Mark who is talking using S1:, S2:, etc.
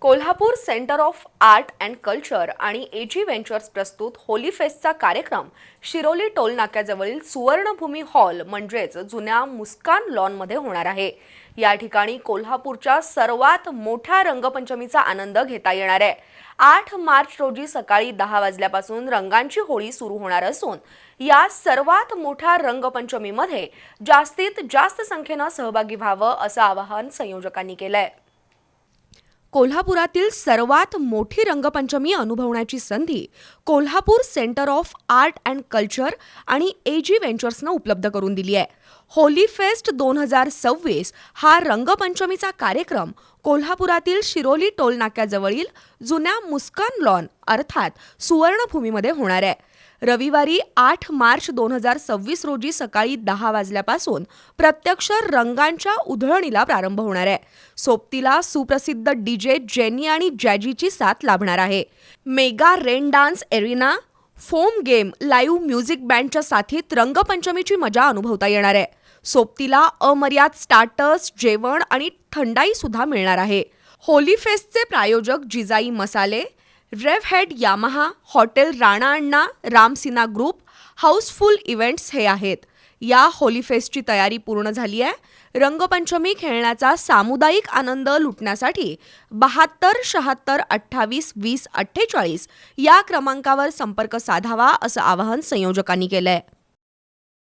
S1: Kolhapur centre of art and culture आणि ag ventures प्रस्तुत Holy फेस्टचा कार्यक्रम शिरोली टोल नाक्याजवळील सुवर्णभूमी हॉल म्हणजेच जुन्या मुस्कान लॉनमध्ये होणार आहे। या ठिकाणी कोल्हापूरच्या सर्वात मोठ्या रंगपंचमीचा आनंद घेता येणार आहे। 8 मार्च रोजी सकाळी 10 वाजल्यापासून रंगांची होळी सुरू होणार असून या सर्वात मोठ्या रंगपंचमीमध्ये जास्तीत जास्त संख्येने सहभागी व्हावं असं आवाहन संयोजकांनी केलंय। कोल्हापुरातील सर्वात मोठी रंगपंचमी अनुभवण्याची संधी Kolhapur centre of art and culture आणि एजी व्हेंचर्सनं उपलब्ध करून दिली आहे। होली फेस्ट 2026 हा रंगपंचमीचा कार्यक्रम कोल्हापुरातील शिरोली टोल नाक्याजवळील जुन्या मुस्कान लॉन अर्थात सुवर्णभूमीमध्ये होणार आहे। रविवारी 8 मार्च 2026 रोजी सकाळी 10 वाजल्यापासून प्रत्यक्ष रंगांच्या उधळणीला प्रारंभ होणार आहे। सोबतीला सुप्रसिद्ध डीजे जेनी आणि जॅजीची साथ लाभणार आहे। Mega rain dance arena, foam game, live music बँडच्या साथीत रंगपंचमीची मजा अनुभवता येणार आहे। सोबतीला अमर्याद स्टार्टर्स, जेवण आणि थंडाई सुद्धा मिळणार आहे। होली फेस्टचे प्रायोजक जिजाई मसाले, Rev Head Yamaha, hotel Rana Anna, Ramsina group, housefull events हे आहेत। या होली फेस्टची तयारी पूर्ण झाली आहे। रंगपंचमी खेळण्याचा सामुदायिक आनंद लुटण्यासाठी 72 76 28 20 48 या क्रमांकावर संपर्क साधावा असं आवाहन संयोजकांनी केलंय।